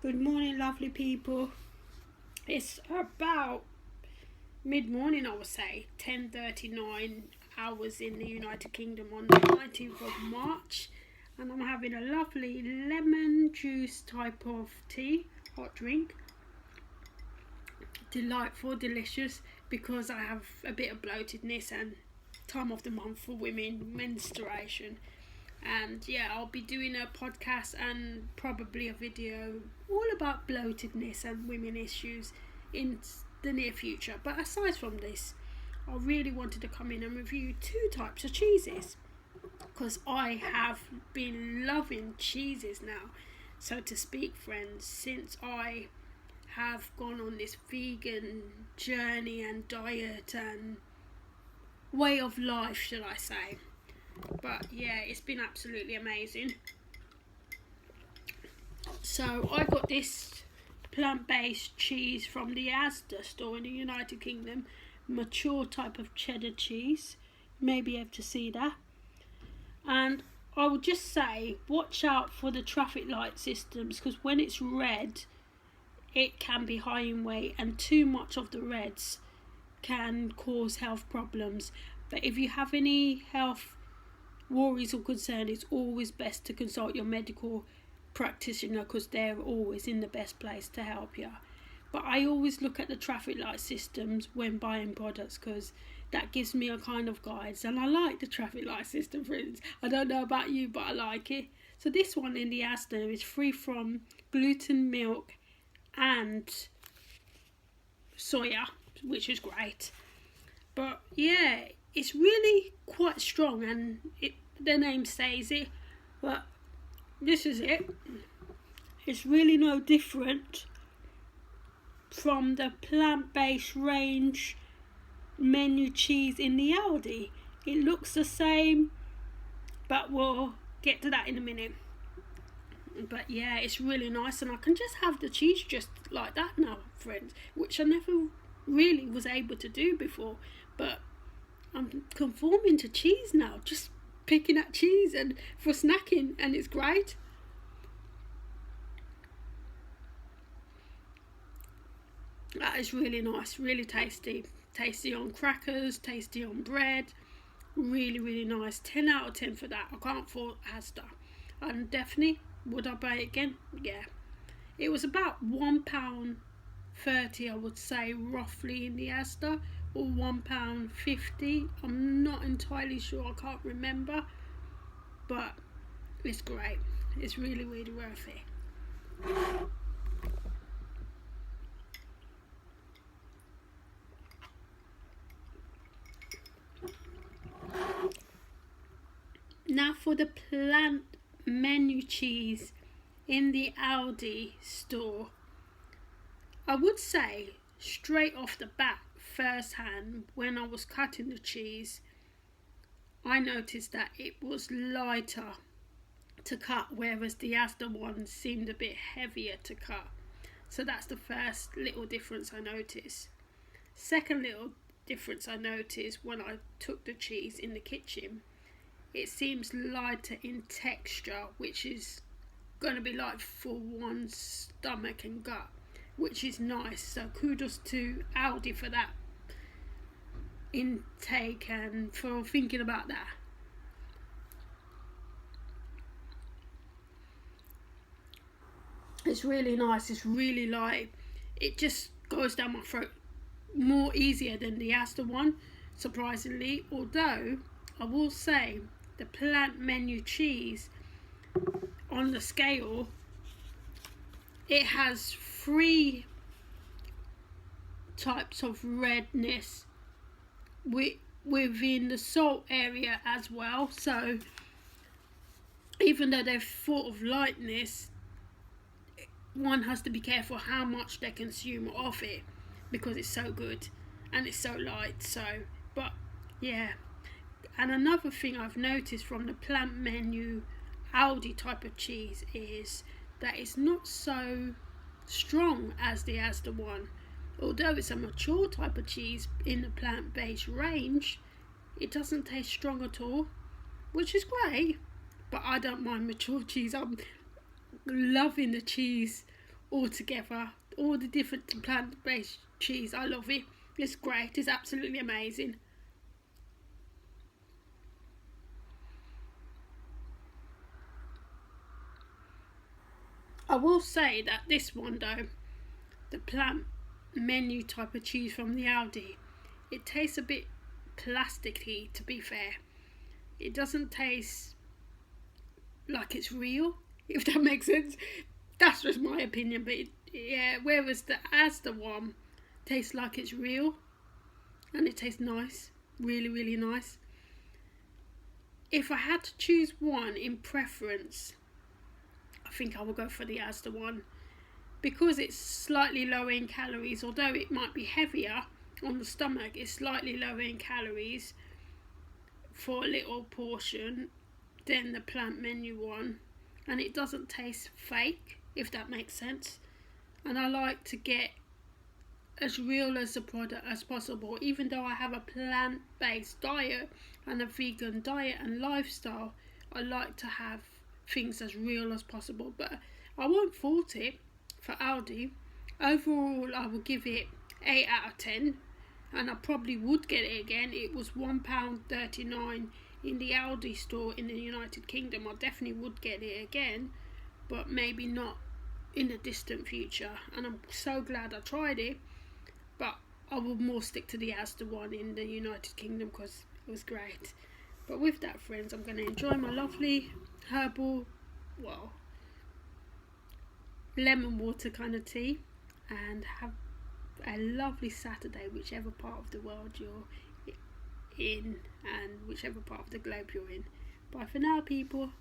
Good morning, lovely people. It's about mid-morning, I would say, 10:39 hours in the United Kingdom on the 19th of March, and I'm having a lovely lemon juice type of tea, hot drink. Delightful, delicious, because I have a bit of bloatedness and time of the month for women, menstruation. And yeah, I'll be doing a podcast and probably a video all about bloatedness and women issues in the near future. But aside from this, I really wanted to come in and review two types of cheeses, because I have been loving cheeses now, so to speak, friends, since I have gone on this vegan journey and diet and way of life, shall I say. But yeah, it's been absolutely amazing. So I got this plant-based cheese from the Asda store in the United Kingdom, mature type of cheddar cheese. You may be able to see that. And I would just say, watch out for the traffic light systems, because when it's red, it can be high in weight, and too much of the reds can cause health problems. But if you have any health worries or concern, it's always best to consult your medical practitioner, because they're always in the best place to help you. But I always look at the traffic light systems when buying products, because that gives me a kind of guides, and I like the traffic light system, friends. I don't know about you, but I like it. So this one in the Asda is free from gluten, milk and soya, which is great. But yeah, it's really quite strong, and the name says it, but this is it. It's really no different from the plant-based range menu cheese in the Aldi. It looks the same, but we'll get to that in a minute. But yeah, it's really nice, and I can just have the cheese just like that now, friends, which I never really was able to do before. But I'm conforming to cheese now, just picking at cheese and for snacking, and it's great. That is really nice, really tasty. Tasty on crackers, tasty on bread. Really, really nice. 10 out of 10 for that. I can't fault Asda. And definitely, would I buy it again? Yeah. It was about £1.30, I would say, roughly, in the Asda, or £1.50. I'm not entirely sure, I can't remember, but it's great. It's really, really worth it. Now for the plant menu cheese in the Aldi store, I would say straight off the bat, first hand, when I was cutting the cheese, I noticed that it was lighter to cut, whereas the Asda one seemed a bit heavier to cut. So that's the first little difference I noticed. Second little difference I noticed when I took the cheese in the kitchen, it seems lighter in texture, which is going to be like for one's stomach and gut, which is nice. So kudos to Aldi for that intake and for thinking about that. It's really nice. It's really light. It just goes down my throat more easier than the Asda one, surprisingly. Although I will say the plant menu cheese, on the scale, it has 3 types of redness within the salt area as well. So even though they're full of lightness, one has to be careful how much they consume of it, because it's so good and it's so light. So, but yeah. And another thing I've noticed from the plant menu Aldi type of cheese is that it's not so strong as the Asda one. Although it's a mature type of cheese in the plant-based range, it doesn't taste strong at all, which is great. But I don't mind mature cheese. I'm loving the cheese all together. All the different plant-based cheese, I love it. It's great. It's absolutely amazing. I will say that this one though, the plant menu type of cheese from the Aldi, it tastes a bit plasticky, to be fair. It doesn't taste like it's real, if that makes sense. That's just my opinion, but yeah, whereas the Asda one tastes like it's real, and it tastes nice, really, really nice. If I had to choose one in preference, I think I will go for the Asda one, because it's slightly lower in calories. Although it might be heavier on the stomach, it's slightly lower in calories for a little portion than the plant menu one, and it doesn't taste fake, if that makes sense. And I like to get as real as the product as possible. Even though I have a plant-based diet and a vegan diet and lifestyle, I like to have things as real as possible. But I won't fault it for Aldi. Overall, I will give it 8 out of 10, and I probably would get it again. It was £1.39 in the Aldi store in the United Kingdom. I definitely would get it again, but maybe not in the distant future. And I'm so glad I tried it, but I will more stick to the Asda one in the United Kingdom because it was great. But with that, friends, I'm going to enjoy my lovely herbal, well, lemon water kind of tea, and have a lovely Saturday, whichever part of the world you're in and whichever part of the globe you're in. Bye for now, people.